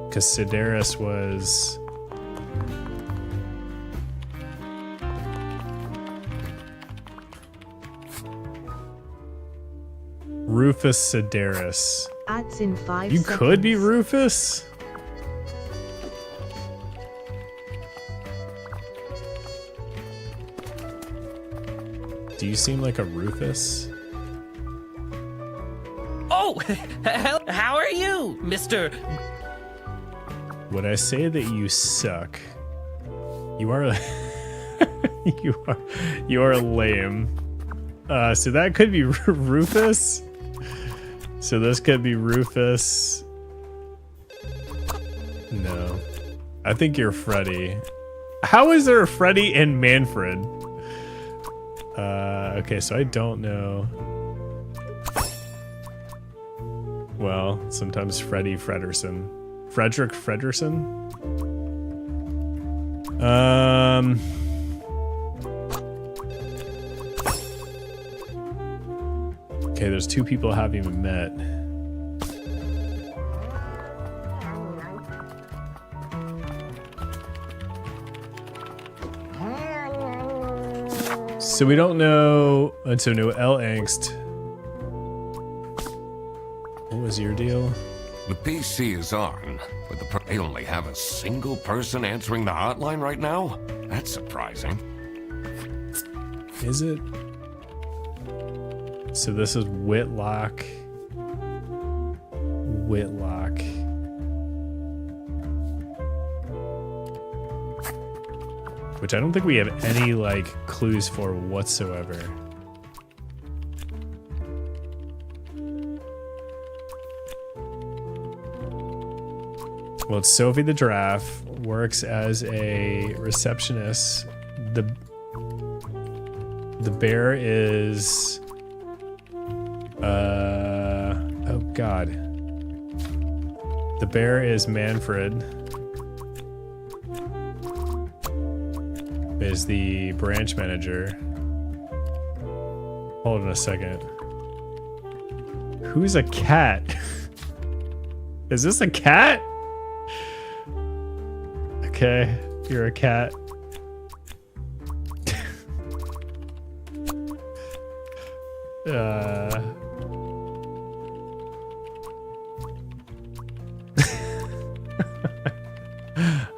Because Sedaris was... Rufus Sedaris. Ads in 5 You seconds. could be Rufus? Do you seem like a Rufus? Oh, how are you, Mr. Would I say that you suck? You are... you are lame. So that could be Rufus. So this could be Rufus. No. I think you're Freddy. How is there a Freddy and Manfred? Okay, so I don't know. Well, sometimes Freddy Fredersen. Frederick Fredersen? Okay, there's 2 people I haven't even met. So we don't know. So no L Angst. What was your deal? The PC is on, but they only have a single person answering the hotline right now? That's surprising. Is it? So this is Whitlock. Whitlock. Which I don't think we have any, like, clues for whatsoever. Well, it's Sophie the Giraffe, works as a receptionist. The bear is... oh god. The bear is Manfred. Is the branch manager. Hold on a second. Who's a cat? Is this a cat? Okay, you're a cat. I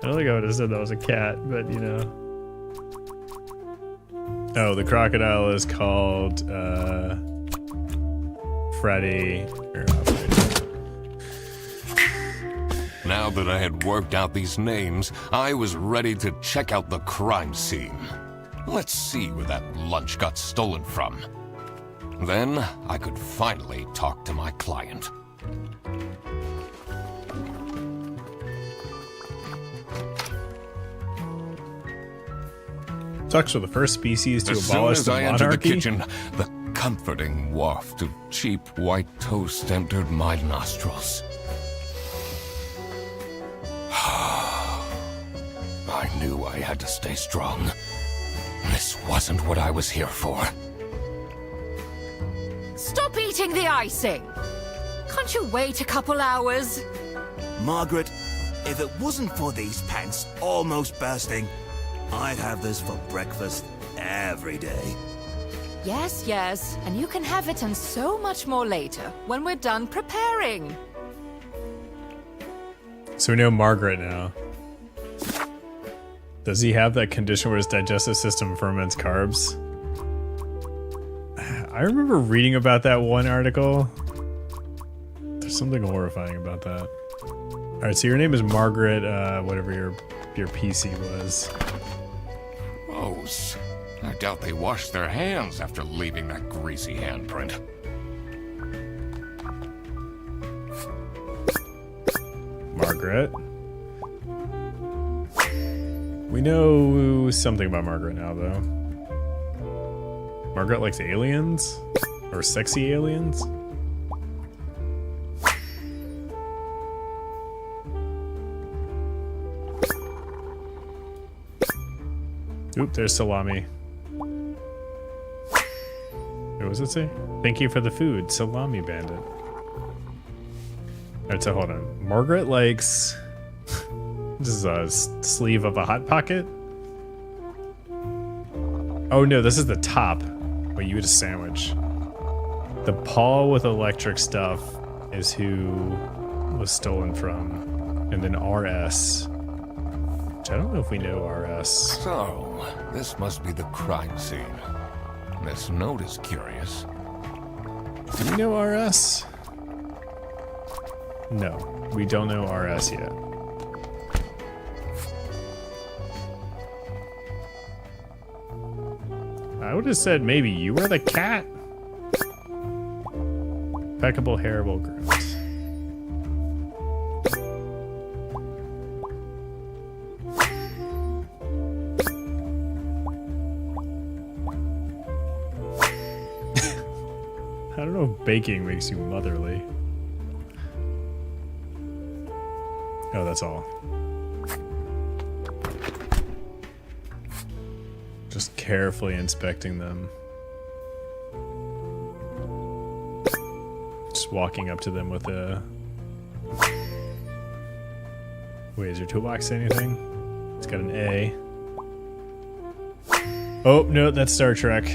don't think I would have said that was a cat, but you know. Oh, the crocodile is called Freddy. Now that I had worked out these names, I was ready to check out the crime scene. Let's see where that lunch got stolen from. Then I could finally talk to my client. Ducks were the first species to As abolish soon as the I entered the monarchy. kitchen, the comforting waft of cheap white toast entered my nostrils. I knew I had to stay strong. This wasn't what I was here for. Stop eating the icing! Can't you wait a couple hours? Margaret, if it wasn't for these pants almost bursting, I'd have this for breakfast every day. Yes, yes, and you can have it and so much more later, when we're done preparing. So we know Margaret now. Does he have that condition where his digestive system ferments carbs? I remember reading about that one article. There's something horrifying about that. Alright, so your name is Margaret, whatever your PC was. Gross. I doubt they washed their hands after leaving that greasy handprint. Margaret. We know something about Margaret now, though. Margaret likes aliens? Or sexy aliens? Oop, there's salami. What does it say? Thank you for the food, salami bandit. Alright, so hold on. Margaret likes This is a sleeve of a Hot Pocket. Oh no, this is the top. Wait, you eat a sandwich. The Paul with electric stuff is who was stolen from. And then RS. Which I don't know if we know RS. So, this must be the crime scene. This note is curious. Do we know RS? No, we don't know RS yet. I would have said maybe you were the cat. Impeccable hairable grooms. I don't know if baking makes you motherly. Oh, that's all. Just carefully inspecting them. Just walking up to them with a... Wait, is your toolbox say anything? It's got an A. Oh, no, that's Star Trek.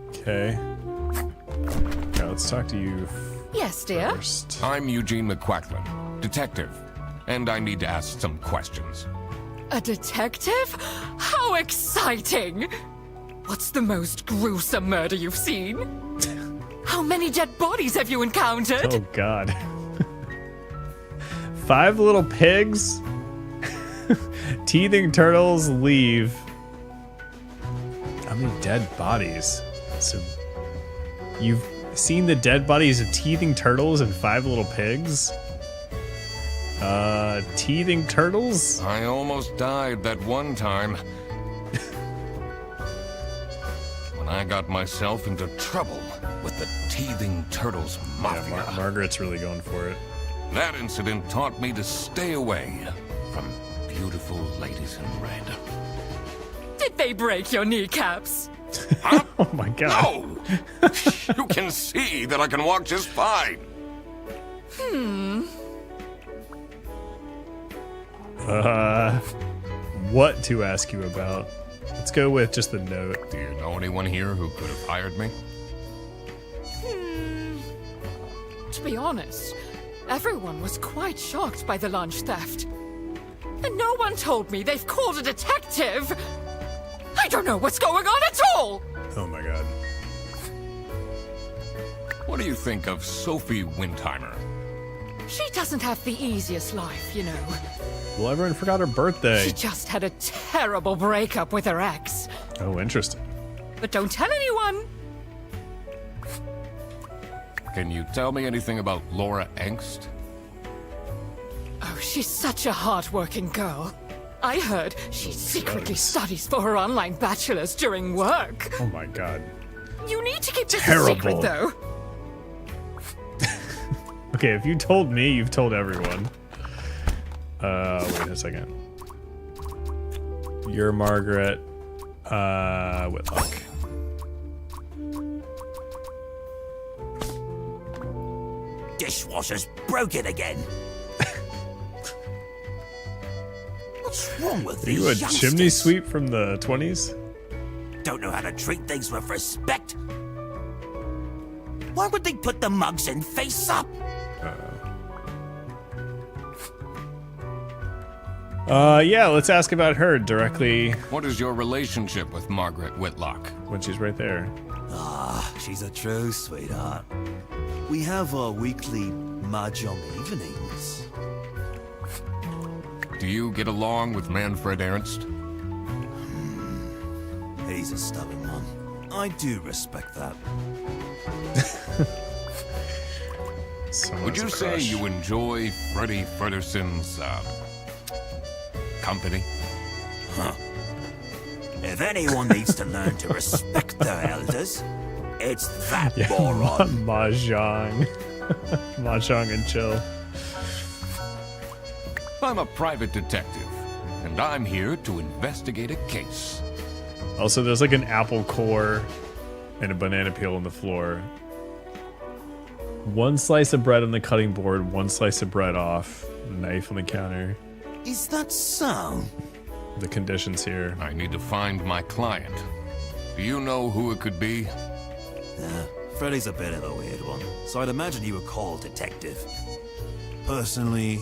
Okay. Now let's talk to you Yes, dear. first. I'm Eugene McQuacklin, detective, and I need to ask some questions. A detective? How exciting! What's the most gruesome murder you've seen? How many dead bodies have you encountered? Oh god. 5 little pigs? Teething turtles leave. How many dead bodies? So you've seen the dead bodies of teething turtles and 5 little pigs? Teething turtles? I almost died that one time. When I got myself into trouble with the Teething Turtles Mafia. Yeah, Margaret's really going for it. That incident taught me to stay away from beautiful ladies in red. Did they break your kneecaps? Oh my god. No! You can see that I can walk just fine. What to ask you about? Let's go with just the note. Do you know anyone here who could have hired me? To be honest, everyone was quite shocked by the lunch theft. And no one told me they've called a detective! I don't know what's going on at all! Oh my god. What do you think of Sophie Windheimer? She doesn't have the easiest life, you know. Well, everyone forgot her birthday. She just had a terrible breakup with her ex. Oh, interesting. But don't tell anyone! Can you tell me anything about Laura Engst? Oh, she's such a hard-working girl. I heard she secretly drugs. studies for her online bachelor's during work. Oh my god. You need to keep this a Terrible. secret, though. Okay, if you told me, you've told everyone. Wait a second. You're Margaret, Whitlock. Dishwasher's broken again. What's wrong with Are these you a youngsters? chimney sweep from the 20s? Don't know how to treat things with respect. Why would they put the mugs in face up? Yeah, let's ask about her directly What is your relationship with Margaret Whitlock? when she's right there. She's a true sweetheart. We have our weekly mahjong evenings. Do you get along with Manfred Ernst? He's a stubborn one. I do respect that. Someone Would has you a say crush. you enjoy Freddie Ferguson's, company? If anyone needs to learn to respect their elders, it's that Yeah, moron. Mahjong. Mahjong and chill. I'm a private detective, and I'm here to investigate a case. Also, there's like an apple core and a banana peel on the floor. One slice of bread on the cutting board, one slice of bread off, knife on the counter. Is that so? The conditions here. I need to find my client. Do you know who it could be? Freddy's a bit of a weird one, so I'd imagine he would call detective. Personally,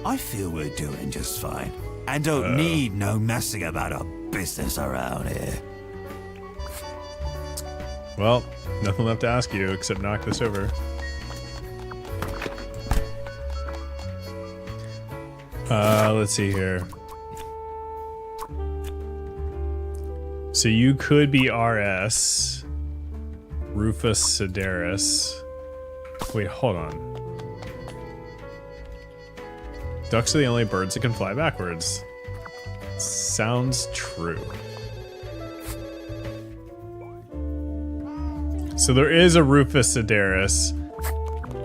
I feel we're doing just fine. And don't need no messing about our business around here. Well, nothing left to ask you except knock this over. Let's see here. So you could be RS, Rufus Sedaris. Wait, hold on. Ducks are the only birds that can fly backwards. Sounds true. So there is a Rufus Sedaris.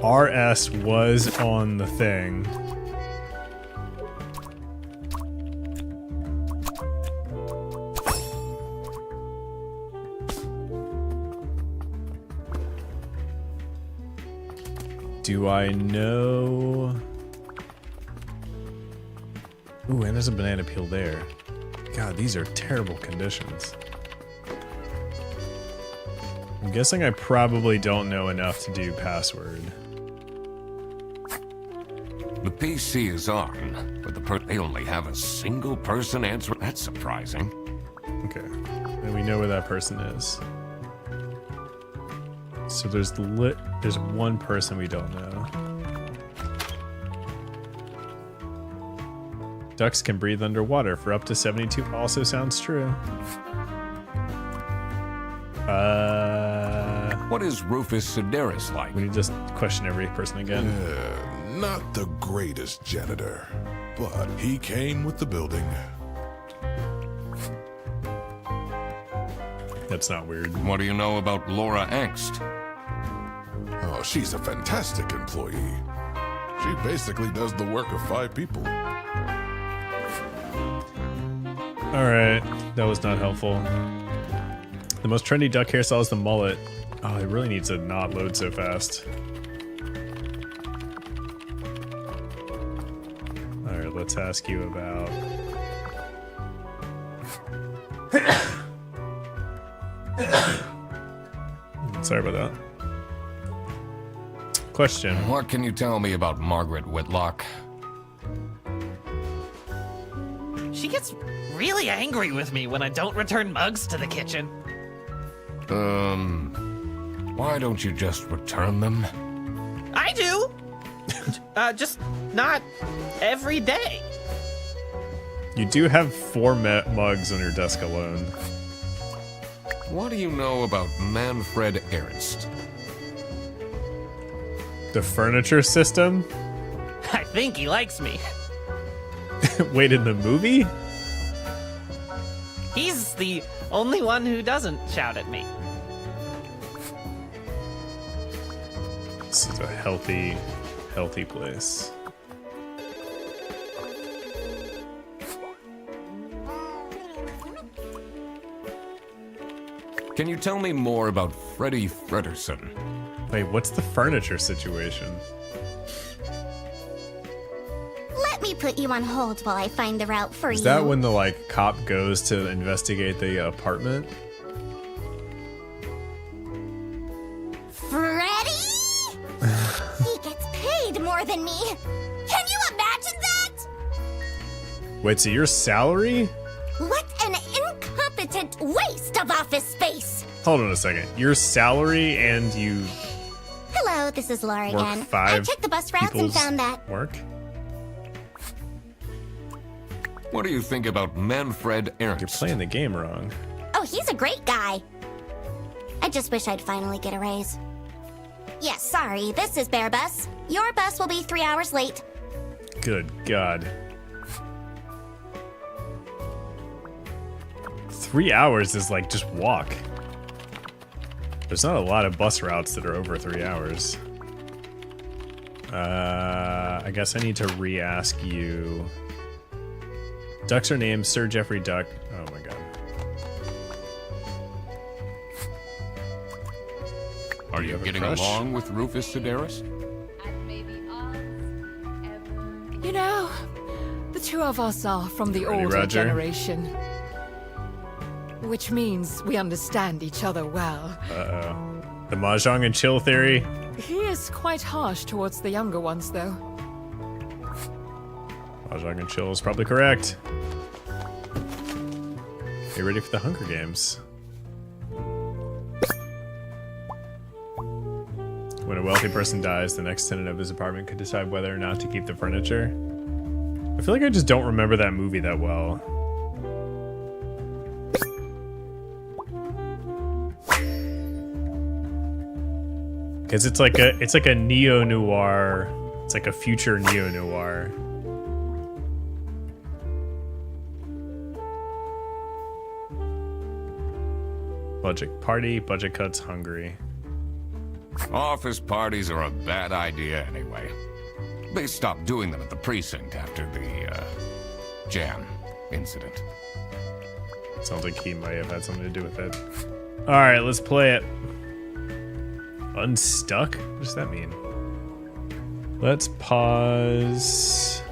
RS was on the thing. Do I know? Ooh, and there's a banana peel there. God, these are terrible conditions. I'm guessing I probably don't know enough to do password. The PC is on, but they only have a single person answer. That's surprising. Okay, and we know where that person is. So there's one person we don't know. Ducks can breathe underwater for up to 72. Also sounds true. What is Rufus Sedaris like? We need to just question every person again. Not the greatest janitor, but he came with the building. That's not weird. What do you know about Laura Angst? Oh, she's a fantastic employee. She basically does the work of 5 people. Alright, that was not helpful. The most trendy duck hairstyle is the mullet. Oh, it really needs to not load so fast. Alright, let's ask you about... Sorry about that. Question. What can you tell me about Margaret Whitlock? She gets really angry with me when I don't return mugs to the kitchen. Why don't you just return them? I do! Just not every day. You do have 4 mugs on your desk alone. What do you know about Manfred Ernst? The furniture system? I think he likes me. Wait, in the movie? He's the only one who doesn't shout at me. This is a healthy place. Can you tell me more about Freddie Frederson? Wait, what's the furniture situation? Let me put you on hold while I find the route for you. Is that when the, like, cop goes to investigate the apartment? Freddy? He gets paid more than me. Can you imagine that? Wait, so your salary? What an incompetent waste of office space. Hold on a second. Your salary and you Hello, this is Laura work again. 5 I checked the bus routes and people's found that. work? What do you think about Manfred Ernst? You're playing the game wrong. Oh, he's a great guy. I just wish I'd finally get a raise. Yes, sorry, this is Bear Bus. Your bus will be 3 hours late. Good God. 3 hours is like just walk. There's not a lot of bus routes that are over 3 hours. I guess I need to re-ask you. Ducks are named Sir Jeffrey Duck. Oh my God. Are you have a getting crush? along with Rufus Sedaris? You know, the two of us are from the Ready, older Roger? generation. Which means we understand each other well. Uh-oh. The Mahjong and chill theory. He is quite harsh towards the younger ones, though. Mahjong and chill is probably correct. Are you ready for the Hunger Games? When a wealthy person dies, the next tenant of his apartment could decide whether or not to keep the furniture. I feel like I just don't remember that movie that well. Because it's like a neo-noir. It's like a future neo-noir. Budget party, budget cuts, hungry. Office parties are a bad idea anyway. They stopped doing them at the precinct after the, jam incident. Sounds like he might have had something to do with it. Alright, let's play it. Unstuck? What does that mean? Let's pause.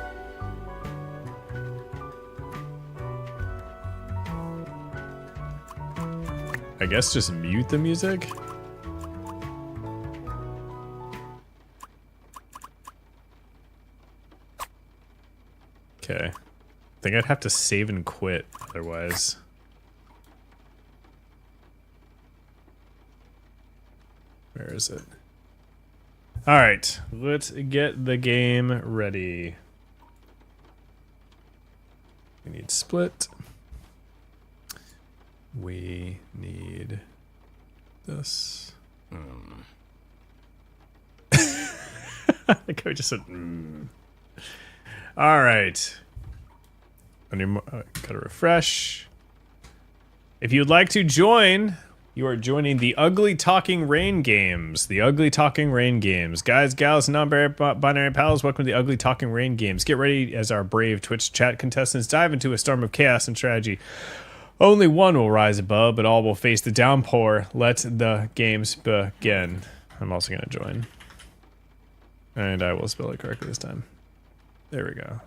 I guess just mute the music? Okay. I think I'd have to save and quit otherwise. Where is it? Alright, let's get the game ready. We need split. We need this. I think I just said Alright. Gotta refresh. If you'd like to join, you are joining the Ugly Talking Rain Games. The Ugly Talking Rain Games. Guys, gals, non-binary pals, welcome to the Ugly Talking Rain Games. Get ready as our brave Twitch chat contestants dive into a storm of chaos and strategy. Only one will rise above, but all will face the downpour. Let the games begin. I'm also going to join. And I will spell it correctly this time. There we go.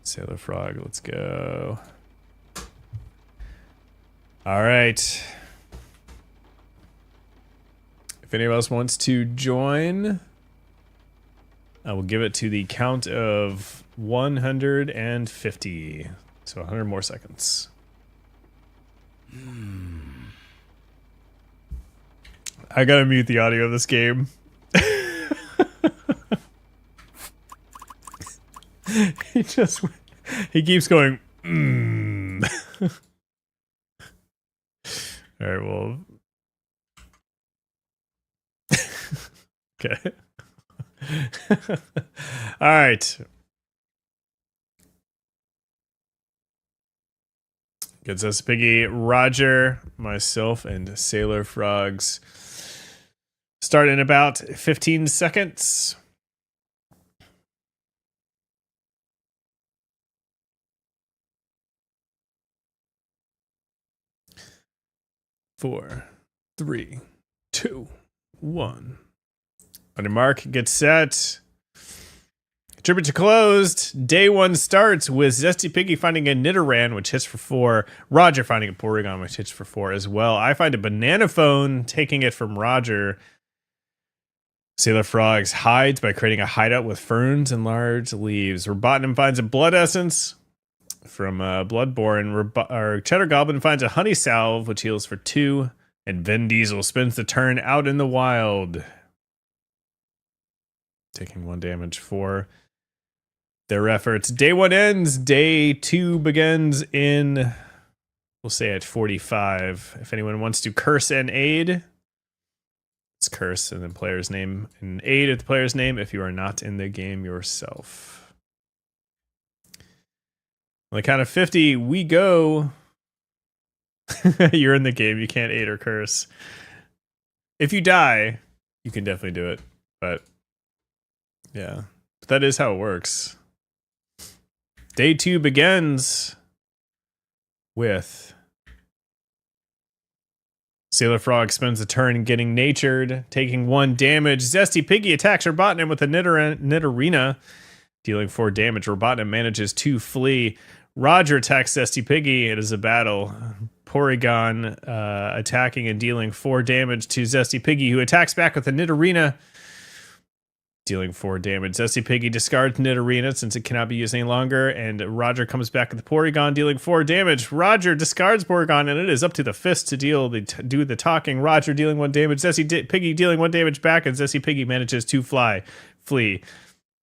Sailor Frog, let's go. All right. If anyone else wants to join, I will give it to the count of 150. So 100 more seconds. I gotta mute the audio of this game. He keeps going. All right, well. Okay. All right. Gets us Piggy, Roger, myself, and Sailor Frogs. Start in about 15 seconds. Four, three, two, one. On your mark, get set. Temperature closed. Day one starts with Zesty Piggy finding a Nidoran, which hits for 4. Roger finding a Porygon, which hits for 4 as well. I find a Banana Phone, taking it from Roger. Sailor Frogs hides by creating a hideout with ferns and large leaves. Robotinum finds a Blood Essence from Bloodborne. Cheddar Goblin finds a Honey Salve, which heals for 2. And Vin Diesel spends the turn out in the wild, taking 1 damage for their efforts. Day 1 ends. Day 2 begins in, we'll say at 45. If anyone wants to curse and aid, it's curse and then player's name and aid at the player's name if you are not in the game yourself. On the count of 50, we go. You're in the game. You can't aid or curse. If you die, you can definitely do it. But yeah, but that is how it works. Day 2 begins with Sailor Frog spends a turn getting natured, taking 1 damage. Zesty Piggy attacks Robotnik with a Nidorina, dealing 4 damage. Robotnik manages to flee. Roger attacks Zesty Piggy. It is a battle. Porygon attacking and dealing 4 damage to Zesty Piggy, who attacks back with a Nidorina, dealing 4 damage. Zesty Piggy discards Nidorina since it cannot be used any longer, and Roger comes back with the Porygon, dealing 4 damage. Roger discards Porygon, and it is up to the fist to do the talking. Roger dealing 1 damage. Zesty Piggy dealing 1 damage back, and Zesty Piggy manages to flee,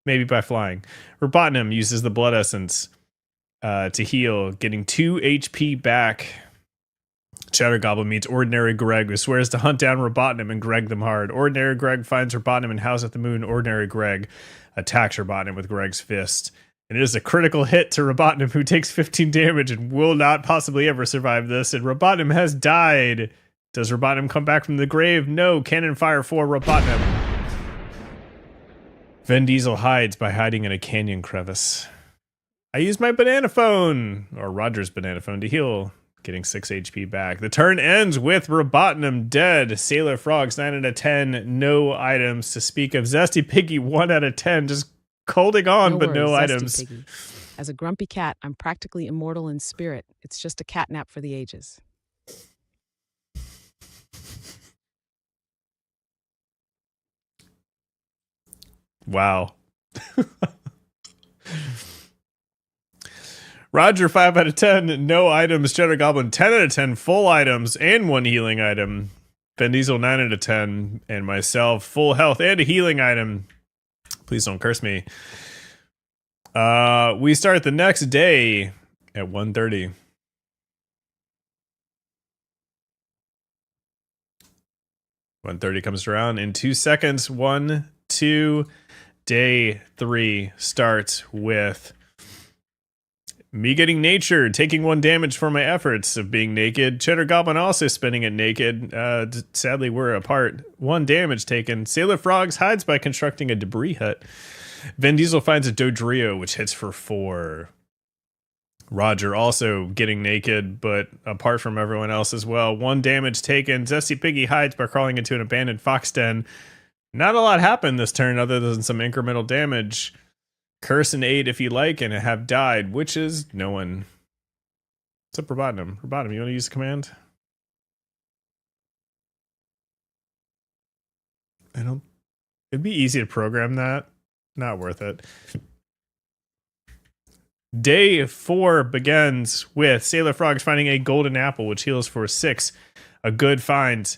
maybe by flying. Robotnik uses the Blood Essence to heal, getting 2 HP back. Shadow Goblin meets Ordinary Greg, who swears to hunt down Robotnik and Greg them hard. Ordinary Greg finds Robotnik in House at the Moon. Ordinary Greg attacks Robotnik with Greg's fist. And it is a critical hit to Robotnik, who takes 15 damage and will not possibly ever survive this. And Robotnik has died. Does Robotnik come back from the grave? No. Cannon fire for Robotnik. Vin Diesel hides by hiding in a canyon crevice. I use my banana phone, or Roger's banana phone, to heal, getting 6 HP back. The turn ends with Robotnik dead. Sailor Frogs 9 out of 10. No items to speak of. Zesty Piggy 1 out of 10. Just holding on, but no items. Piggy. As a grumpy cat, I'm practically immortal in spirit. It's just a catnap for the ages. Wow. Roger 5 out of 10, no items. Shadow Goblin 10 out of 10, full items and 1 healing item. Vin Diesel 9 out of 10, and myself full health and a healing item. Please don't curse me. We start the next day at 1:30. Comes around in 2 seconds. 1, 2. Day 3 starts with me getting natured, taking 1 damage for my efforts of being naked. Cheddar Goblin also spinning it naked. Sadly, we're apart. 1 damage taken. Sailor Frogs hides by constructing a debris hut. Vin Diesel finds a Dodrio, which hits for 4. Roger also getting naked, but apart from everyone else as well. 1 damage taken. Zesty Piggy hides by crawling into an abandoned fox den. Not a lot happened this turn other than some incremental damage. Curse and aid if you like, and have died, which is no one. What's up, Robotnik? Robotnik, you want to use the command? It'd be easy to program that. Not worth it. Day 4 begins with Sailor Frogs finding a golden apple, which heals for 6. A good find.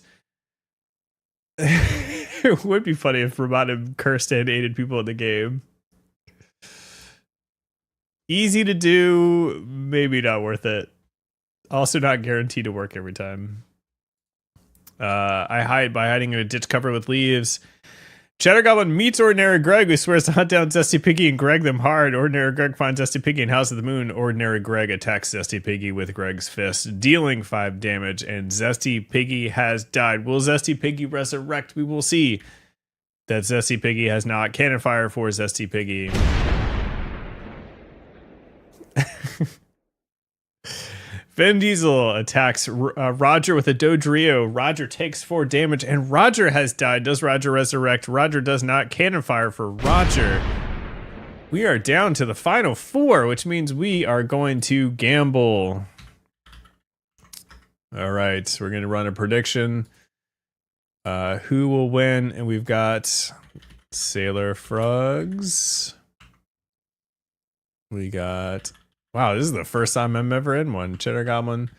It would be funny if Robotnik cursed and aided people in the game. Easy to do, maybe not worth it. Also not guaranteed to work every time. I hide by hiding in a ditch covered with leaves. Cheddar Goblin meets Ordinary Greg, who swears to hunt down Zesty Piggy and Greg them hard. Ordinary Greg finds Zesty Piggy in House of the Moon. Ordinary Greg attacks Zesty Piggy with Greg's fist, dealing 5 damage, and Zesty Piggy has died. Will Zesty Piggy resurrect? We will see. That Zesty Piggy has not. Cannon fire for Zesty Piggy. Vin Diesel attacks Roger with a Dodrio. Roger takes 4 damage, and Roger has died. Does Roger resurrect? Roger does not. Cannon fire for Roger. We are down to the final 4, which means we are going to gamble. All right, we're going to run a prediction. Who will win? And we've got Sailor Frogs. We got... Wow, this is the first time I'm ever in one. Cheddar Goblin,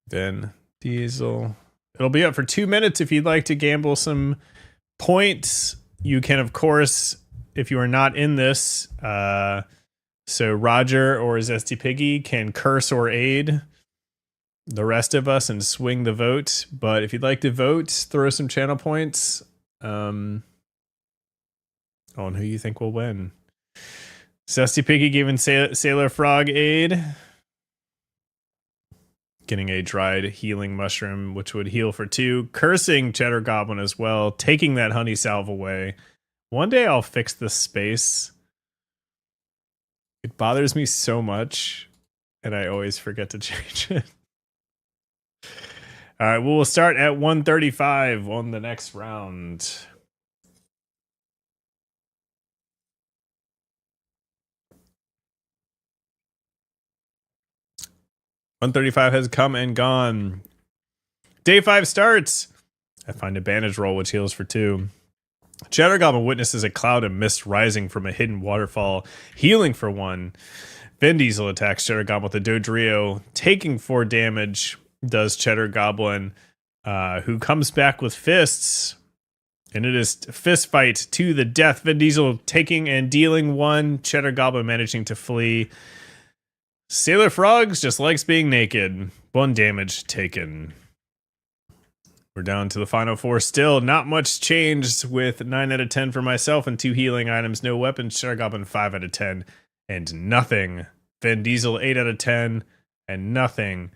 Vin Diesel. It'll be up for 2 minutes if you'd like to gamble some points. You can, of course, if you are not in this, so Roger or Zesty Piggy can curse or aid the rest of us and swing the vote. But if you'd like to vote, throw some channel points on who you think will win. Zesty Piggy giving Sailor Frog aid. Getting a dried healing mushroom, which would heal for 2. Cursing Cheddar Goblin as well. Taking that honey salve away. One day I'll fix this space. It bothers me so much, and I always forget to change it. All right, we'll start at 135 on the next round. $135 has come and gone. Day 5 starts. I find a bandage roll, which heals for 2. Cheddar Goblin witnesses a cloud of mist rising from a hidden waterfall, healing for 1. Vin Diesel attacks Cheddar Goblin with a Dodrio, taking 4 damage. Does Cheddar Goblin, who comes back with fists, and it is fist fight to the death. Vin Diesel taking and dealing 1. Cheddar Goblin managing to flee. Sailor Frogs just likes being naked. 1 damage taken. We're down to the final 4 still. Not much changed with 9 out of 10 for myself and 2 healing items. No weapons. Cheddar Goblin 5 out of 10 and nothing. Vin Diesel 8 out of 10 and nothing.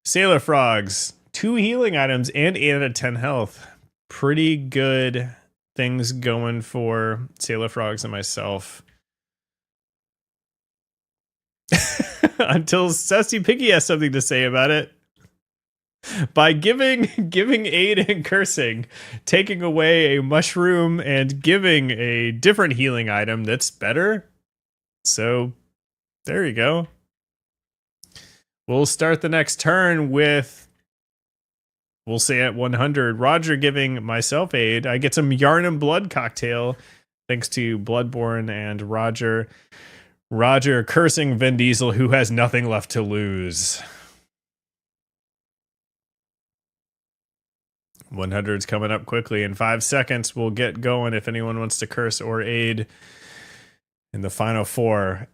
Sailor Frogs 2 healing items and 8 out of 10 health. Pretty good things going for Sailor Frogs and myself. Until Sassy Piggy has something to say about it. By giving aid and cursing, taking away a mushroom and giving a different healing item that's better. So there you go. We'll start the next turn with, we'll say at 100, Roger giving myself aid. I get some Yarn and Blood cocktail thanks to Bloodborne and Roger. Roger cursing Vin Diesel, who has nothing left to lose. 100's coming up quickly. In 5 seconds, we'll get going if anyone wants to curse or aid in the final 4.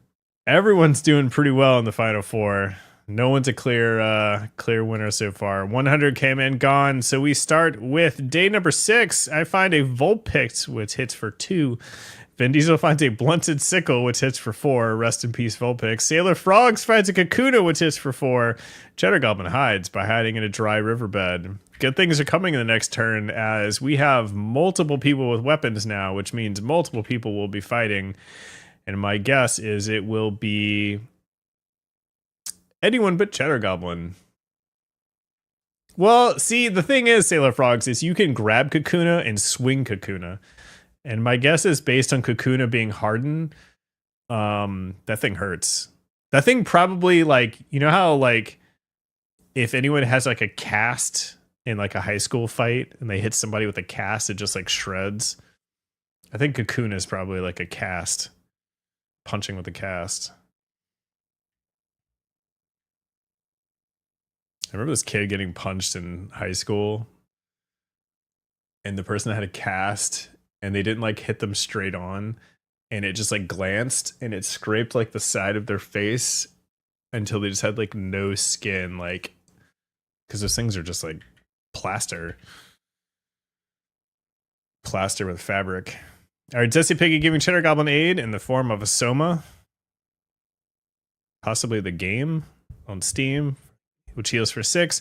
Everyone's doing pretty well in the final 4. No one's a clear winner so far. 100 came and gone. So we start with day number 6. I find a Vulpix, which hits for 2. Vin Diesel finds a Blunted Sickle, which hits for 4. Rest in peace, Vulpix. Sailor Frogs finds a Kakuna, which hits for 4. Cheddar Goblin hides by hiding in a dry riverbed. Good things are coming in the next turn as we have multiple people with weapons now, which means multiple people will be fighting. And my guess is it will be anyone but Cheddar Goblin. Well, see, the thing is, Sailor Frogs, is you can grab Kakuna and swing Kakuna. And my guess is based on Kakuna being hardened, that thing hurts. That thing probably, like, you know how, like, if anyone has, like, a cast in, like, a high school fight and they hit somebody with a cast, it just, like, shreds. I think Kakuna is probably, like, a cast. Punching with a cast. I remember this kid getting punched in high school. And the person had a cast and they didn't like hit them straight on, and it just like glanced and it scraped like the side of their face until they just had like no skin, like, because those things are just like plaster with fabric. All right, Jesse Piggy giving Cheddar Goblin aid in the form of a Soma, possibly the game on Steam, which heals for 6.